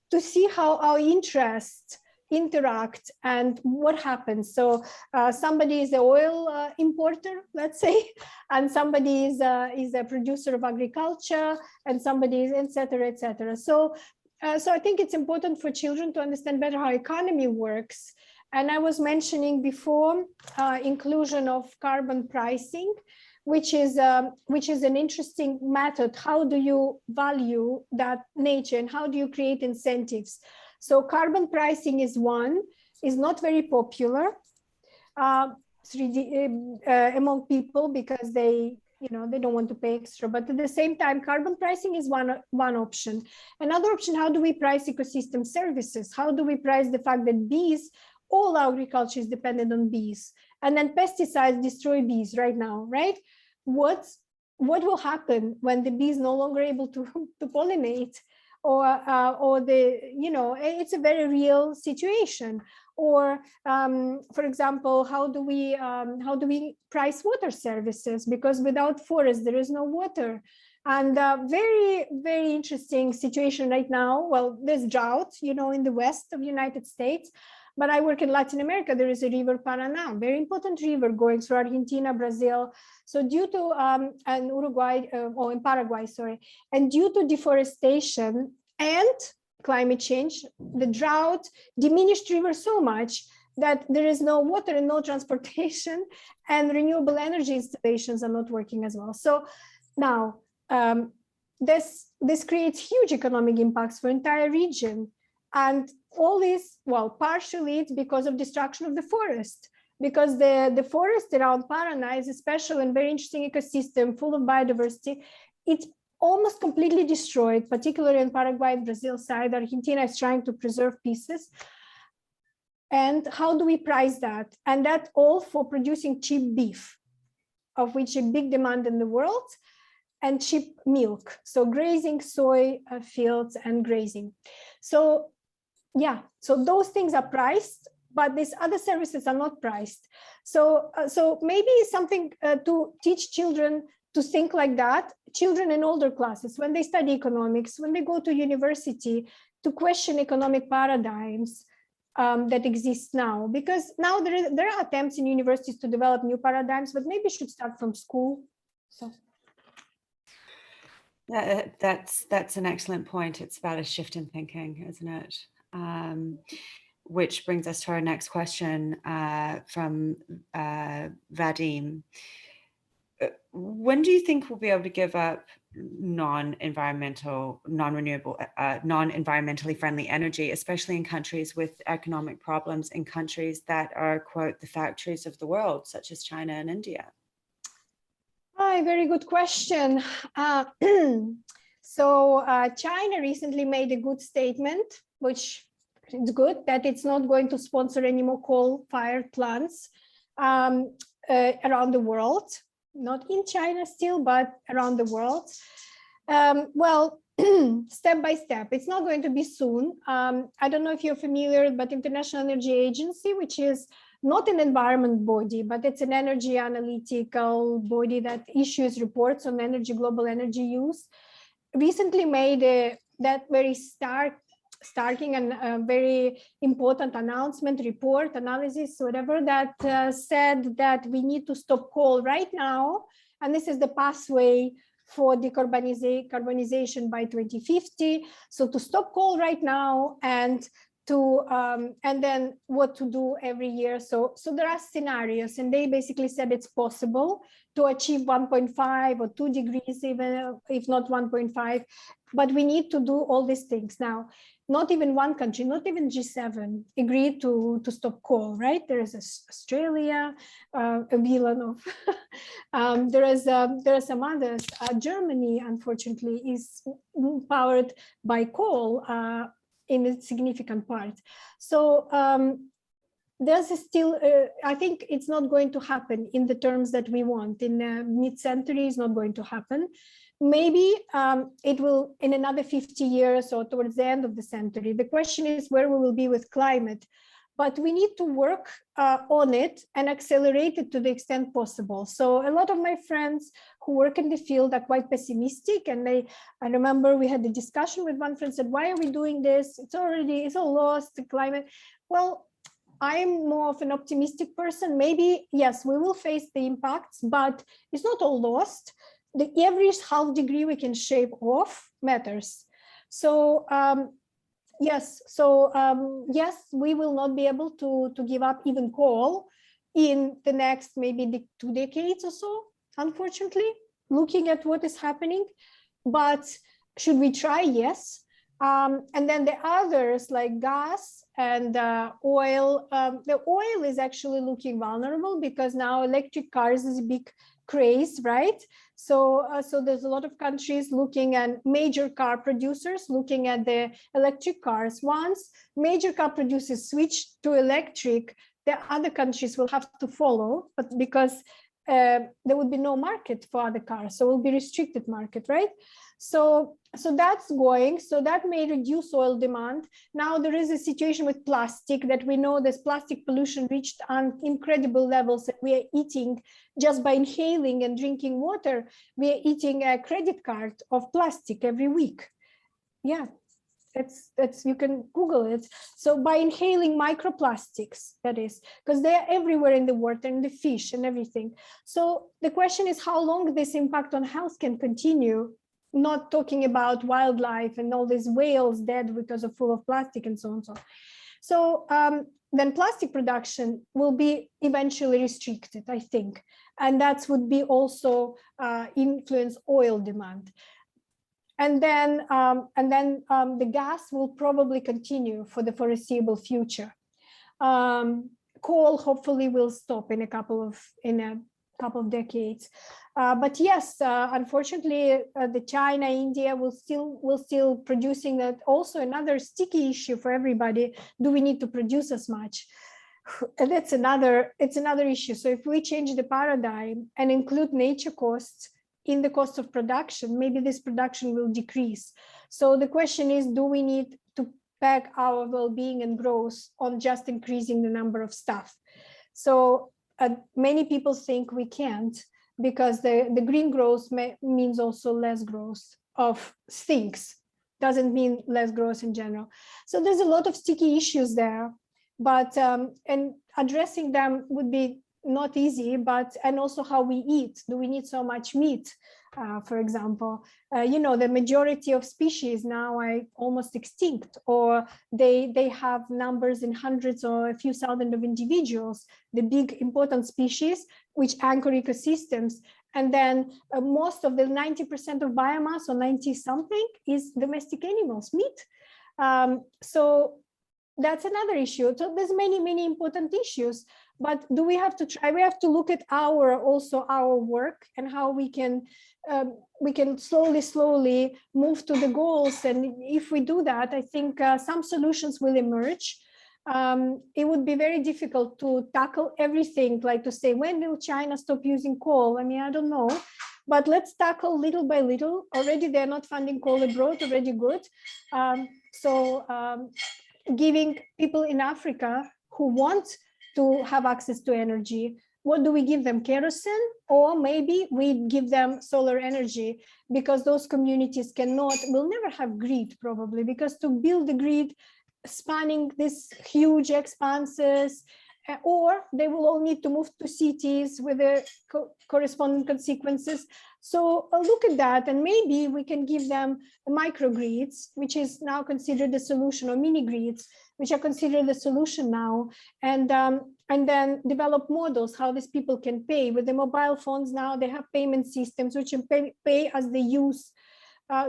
to see how our interests interact and what happens. So somebody is an oil importer, let's say, and somebody is a producer of agriculture, and somebody is, etc., etc. So I think it's important for children to understand better how economy works. And I was mentioning before inclusion of carbon pricing, which is an interesting method. How do you value that nature and how do you create incentives? So carbon pricing is not very popular among people because they don't want to pay extra, but at the same time, carbon pricing is one option. Another option, how do we price ecosystem services? How do we price the fact that bees, all agriculture is dependent on bees, and then pesticides destroy bees right now, right? What will happen when the bees no longer able to pollinate, or it's a very real situation. Or, for example, how do we price water services? Because without forests, there is no water. And very, very interesting situation right now. Well, there's drought, in the west of the United States, but I work in Latin America. There is a river Paraná, very important river going through Argentina, Brazil. So due to, and Uruguay, or in Paraguay, sorry, and due to deforestation and climate change, the drought diminished rivers so much that there is no water and no transportation, and renewable energy installations are not working as well. So now this creates huge economic impacts for entire region. And all this, well, partially it's because of destruction of the forest, because the forest around Paraná is a special and very interesting ecosystem full of biodiversity. It's almost completely destroyed, particularly in Paraguay and Brazil side. Argentina is trying to preserve pieces. And how do we price that? And that all for producing cheap beef, of which a big demand in the world, and cheap milk. So grazing, soy fields and grazing. So yeah, so those things are priced, but these other services are not priced. So maybe something to teach children to think like that, children in older classes, when they study economics, when they go to university, to question economic paradigms, that exists now, because now there are attempts in universities to develop new paradigms, but maybe should start from school. So. That's an excellent point. It's about a shift in thinking, isn't it? Which brings us to our next question from Vadim. When do you think we'll be able to give up non-environmental, non-renewable, non-environmentally friendly energy, especially in countries with economic problems, in countries that are, quote, the factories of the world, such as China and India? Hi, very good question. So China recently made a good statement, which is good, that it's not going to sponsor any more coal-fired plants around the world. Not in China still, but around the world. Well, step by step, it's not going to be soon. I don't know if you're familiar, but International Energy Agency, which is not an environment body, but it's an energy analytical body that issues reports on energy, global energy use, recently made that very starting and a very important announcement, report, analysis, whatever, that said that we need to stop coal right now. And this is the pathway for decarbonization by 2050. So to stop coal right now and to and then what to do every year. So there are scenarios, and they basically said it's possible to achieve 1.5 or 2 degrees, even if not 1.5. But we need to do all these things now. Not even one country, not even G7 agreed to stop coal, right? There is Australia, a villain of, there are some others. Germany, unfortunately, is powered by coal in a significant part. So there's still, I think it's not going to happen in the terms that we want. In mid-century, it's not going to happen. Maybe it will in another 50 years or towards the end of the century. The question is where we will be with climate, but we need to work on it and accelerate it to the extent possible. So a lot of my friends who work in the field are quite pessimistic, and I remember we had a discussion with one friend said, why are we doing this? It's all lost, the climate. Well, I'm more of an optimistic person. Maybe, yes, we will face the impacts, but it's not all lost. The average half degree we can shave off matters. So yes, we will not be able to give up even coal in the next maybe 2 decades or so, unfortunately, looking at what is happening. But should we try? Yes. And then the others like gas and oil, the oil is actually looking vulnerable because now electric cars is a big craze, right? So there's a lot of countries looking at major car producers looking at the electric cars. Once major car producers switch to electric, the other countries will have to follow, but because there would be no market for other cars, so it will be restricted market, right? So that's going, so that may reduce oil demand. Now there is a situation with plastic that we know this plastic pollution reached incredible levels that we are eating just by inhaling and drinking water. We are eating a credit card of plastic every week. Yeah, that's you can Google it. So by inhaling microplastics, that is, because they are everywhere in the water and the fish and everything. So the question is how long this impact on health can continue. Not talking about wildlife and all these whales dead because of full of plastic and so on and so on. So then plastic production will be eventually restricted, I think, and that would be also influence oil demand. And then the gas will probably continue for the foreseeable future. Coal hopefully will stop in a couple of decades. But yes, unfortunately, the China, India will still producing that. Also another sticky issue for everybody. Do we need to produce as much? And it's another issue. So if we change the paradigm and include nature costs in the cost of production, maybe this production will decrease. So the question is, do we need to peg our well-being and growth on just increasing the number of staff? So many people think we can't, because the green growth means also less growth of things, doesn't mean less growth in general. So there's a lot of sticky issues there. but and addressing them would be not easy, but and also how we eat. Do we need so much meat? For example, you know, the majority of species now are almost extinct, or they have numbers in hundreds or a few thousand of individuals, the big important species which anchor ecosystems. And then most of the 90% of biomass, or 90 something, is domestic animals, meat. So that's another issue. So there's many important issues, but do we have to try? We have to look at our work and how we can slowly move to the goals. And if we do that, I think some solutions will emerge. It would be very difficult to tackle everything, like to say, when will China stop using coal? I mean, I don't know, but let's tackle little by little. Already they're not funding coal abroad, already good. Giving people in Africa who want to have access to energy, what do we give them? Kerosene? Or maybe we give them solar energy, because those communities will never have grid probably, because to build the grid spanning these huge expanses, or they will all need to move to cities with their corresponding consequences. So look at that, and maybe we can give them microgrids, which is now considered the solution, or mini grids, which are considered the solution now, and then develop models how these people can pay. With the mobile phones now, they have payment systems which can pay as they use.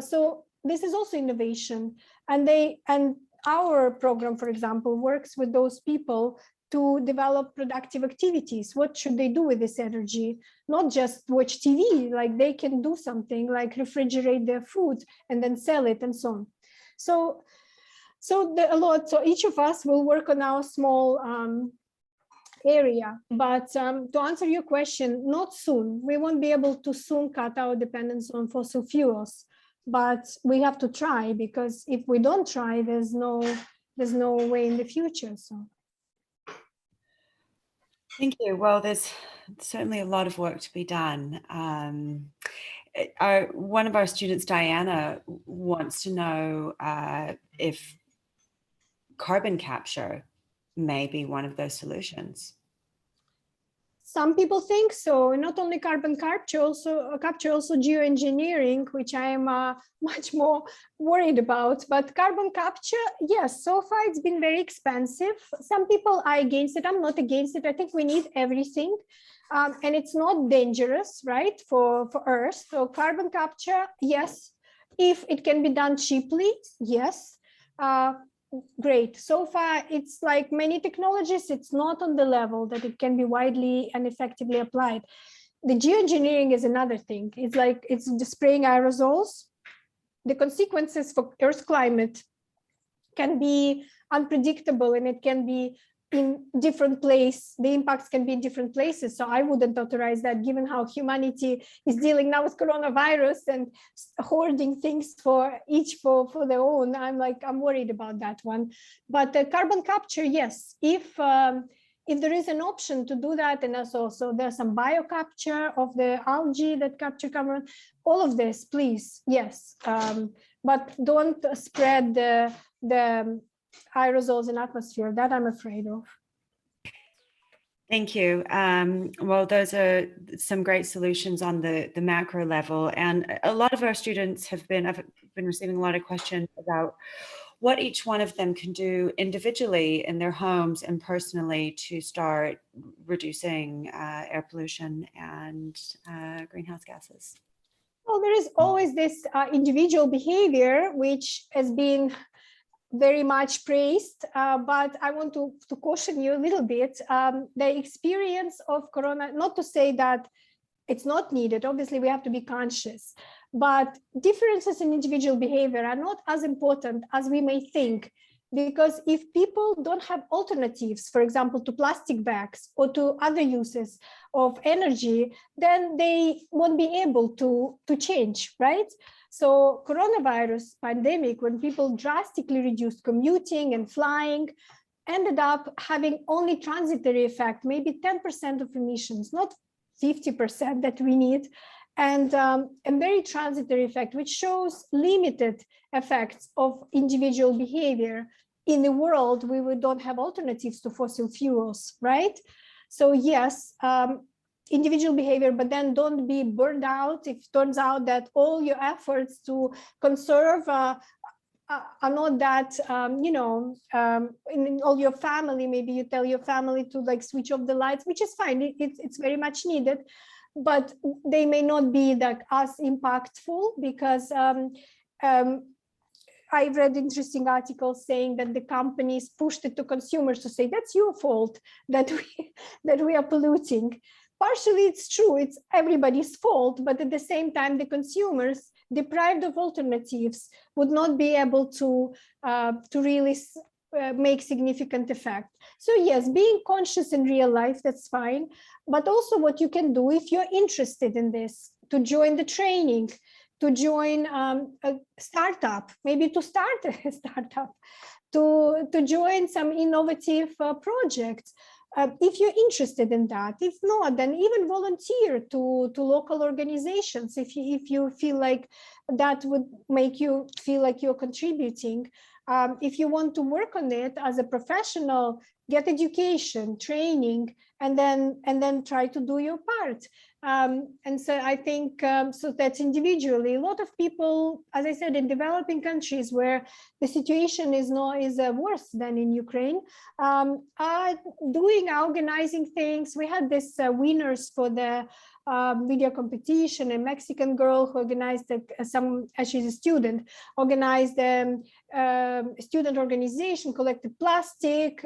So this is also innovation, and our program, for example, works with those people to develop productive activities. What should they do with this energy? Not just watch TV, like they can do something like refrigerate their food and then sell it and so on. So each of us will work on our small area, but to answer your question, not soon. We won't be able to soon cut our dependence on fossil fuels, but we have to try, because if we don't try, there's no way in the future. So. Thank you. Well, there's certainly a lot of work to be done. One of our students, Diana, wants to know if carbon capture may be one of those solutions. Some people think so. Not only carbon capture, also geoengineering, which I am much more worried about. But carbon capture, yes, so far it's been very expensive. Some people are against it. I'm not against it. I think we need everything. And it's not dangerous, right, for Earth. So carbon capture, yes. If it can be done cheaply, yes. Great. So far, it's like many technologies, it's not on the level that it can be widely and effectively applied. The geoengineering is another thing. It's like it's spraying aerosols. The consequences for Earth's climate can be unpredictable, and it can be in different places. The impacts can be in different places. So I wouldn't authorize that, given how humanity is dealing now with coronavirus and hoarding things for their own. I'm worried about that one. But carbon capture, yes, if there is an option to do that, and also there's some biocapture of the algae that capture carbon, all of this, please, yes. But don't spread the aerosols in atmosphere. That I'm afraid of. Thank you. Well, those are some great solutions on the macro level, and a lot of our students I've been receiving a lot of questions about what each one of them can do individually in their homes and personally to start reducing air pollution and greenhouse gases. Well, there is always this individual behavior which has been very much praised, but I want to caution you a little bit. The experience of Corona, not to say that it's not needed, obviously we have to be conscious, but differences in individual behavior are not as important as we may think, because if people don't have alternatives, for example, to plastic bags or to other uses of energy, then they won't be able to change, right? So coronavirus pandemic, when people drastically reduced commuting and flying, ended up having only transitory effect, maybe 10% of emissions, not 50% that we need, and very transitory effect, which shows limited effects of individual behavior. in the world, we don't have alternatives to fossil fuels, right? So yes, individual behavior, but then don't be burned out if it turns out that all your efforts to conserve are not that, in all your family, maybe you tell your family to like switch off the lights, which is fine, it's very much needed, but they may not be like as impactful because I read interesting articles saying that the companies pushed it to consumers to say, that's your fault that we are polluting. Partially it's true, it's everybody's fault, but at the same time, the consumers deprived of alternatives would not be able to really make significant effect. So yes, being conscious in real life, that's fine. But also what you can do if you're interested in this, to join the training, to join a startup, maybe to start a startup, to join some innovative projects. If you're interested in that, if not, then even volunteer to local organizations if you feel like that would make you feel like you're contributing. If you want to work on it as a professional, get education, training, and then try to do your part. And so I think so that's individually. A lot of people, as I said, in developing countries where the situation is worse than in Ukraine, are organizing things. We had this winners for the video competition, a Mexican girl who organized she's a student, organized a student organization, collected plastic,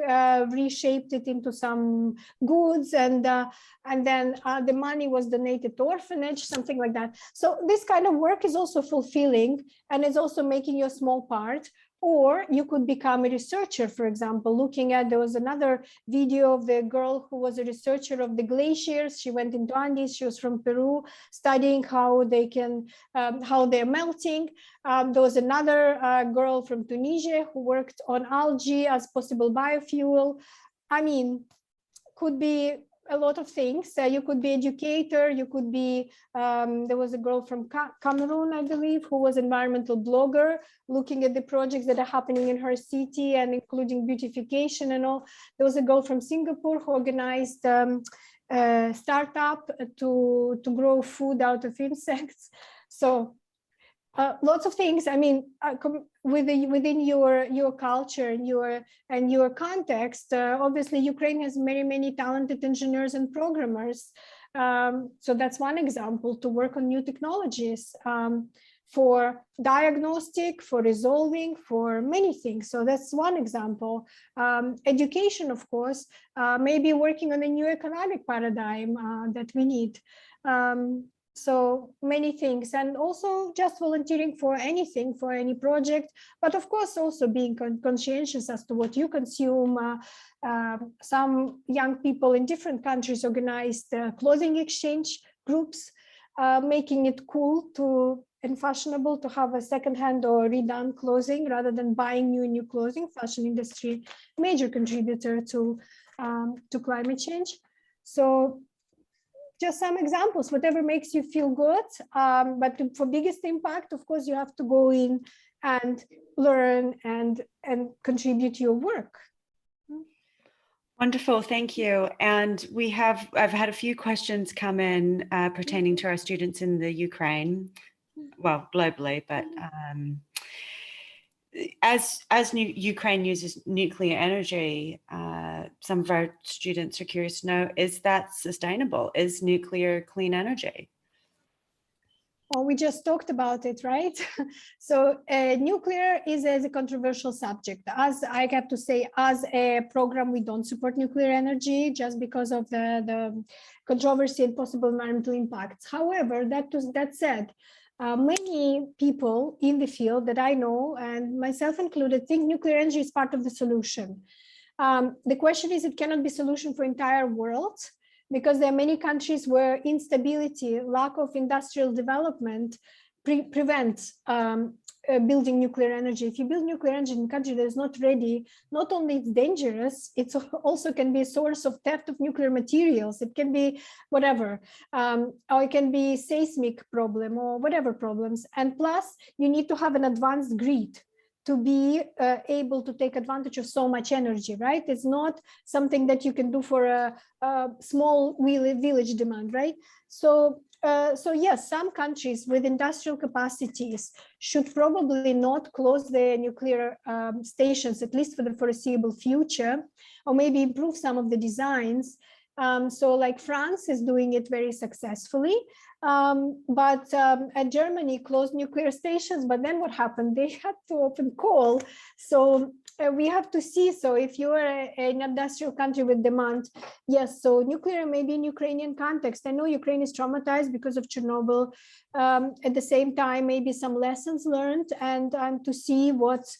reshaped it into some goods, and then the money was donated to orphanage, something like that. So this kind of work is also fulfilling, and it's also making your small part. Or you could become a researcher, for example, there was another video of the girl who was a researcher of the glaciers. She went into Andes, she was from Peru, studying how they're melting. There was another girl from Tunisia who worked on algae as possible biofuel. I mean, could be a lot of things. You could be educator, you could be, there was a girl from Cameroon, I believe, who was environmental blogger, looking at the projects that are happening in her city and including beautification and all. There was a girl from Singapore who organized a startup to grow food out of insects. So lots of things. I mean, within your culture and your context, obviously Ukraine has many talented engineers and programmers. So that's one example, to work on new technologies for diagnostic, for resolving, for many things. So that's one example. Education, of course, maybe working on a new economic paradigm that we need. So many things, and also just volunteering for anything, for any project, but of course also being conscientious as to what you consume. Some young people in different countries organized clothing exchange groups, making it cool and fashionable to have a secondhand or redone clothing rather than buying new clothing. Fashion industry, major contributor to climate change. So just some examples, whatever makes you feel good. But for biggest impact, of course, you have to go in and learn and contribute your work. Wonderful, thank you. And I've had a few questions come in pertaining to our students in the Ukraine, well, globally, but as Ukraine uses nuclear energy, some of our students are curious to know, is that sustainable? Is nuclear clean energy? Well, we just talked about it, right? So nuclear is a controversial subject. As I have to say, as a program, we don't support nuclear energy just because of the controversy and possible environmental impacts. However, that said, many people in the field that I know, and myself included, think nuclear energy is part of the solution. The question is, it cannot be a solution for entire world, because there are many countries where instability, lack of industrial development prevents building nuclear energy. If you build nuclear energy in a country that is not ready, not only it's dangerous, it also can be a source of theft of nuclear materials. It can be whatever, or it can be seismic problem or whatever problems. And plus, you need to have an advanced grid to be able to take advantage of so much energy, right? It's not something that you can do for a small village demand, right? So yes, some countries with industrial capacities should probably not close their nuclear stations, at least for the foreseeable future, or maybe improve some of the designs. So like France is doing it very successfully, but Germany closed nuclear stations, but then what happened? They had to open coal. So we have to see. So if you are an industrial country with demand, yes, so nuclear may be in Ukrainian context. I know Ukraine is traumatized because of Chernobyl. At the same time, maybe some lessons learned, and to see what's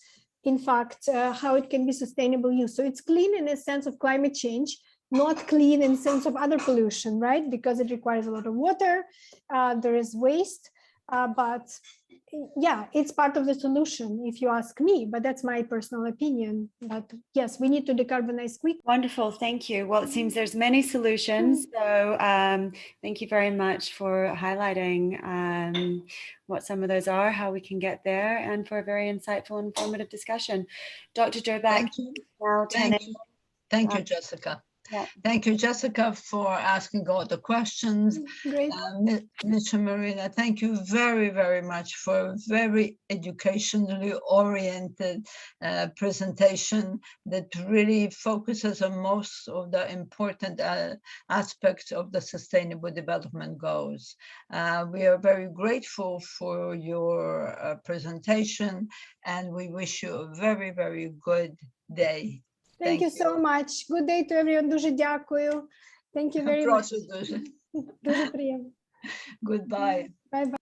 in fact, how it can be sustainable use. So it's clean in a sense of climate change, not clean in the sense of other pollution, right? Because it requires a lot of water, there is waste, but yeah, it's part of the solution, if you ask me, but that's my personal opinion. But yes, we need to decarbonize quickly. Wonderful, thank you. Well, it seems there's many solutions, so thank you very much for highlighting what some of those are, how we can get there, and for a very insightful and informative discussion. Dr. Durbach, Thank you. now 10 Thank you, Jessica. Yeah. Thank you, Jessica, for asking all the questions. Great. Ms. Shamerina, thank you very, very much for a very educationally oriented presentation that really focuses on most of the important aspects of the Sustainable Development Goals. We are very grateful for your presentation, and we wish you a very, very good day. Thank you so much. Good day to everyone. Дуже дякую. Thank you very much. Прошу дуже. Дуже приємно. Goodbye. Bye-bye.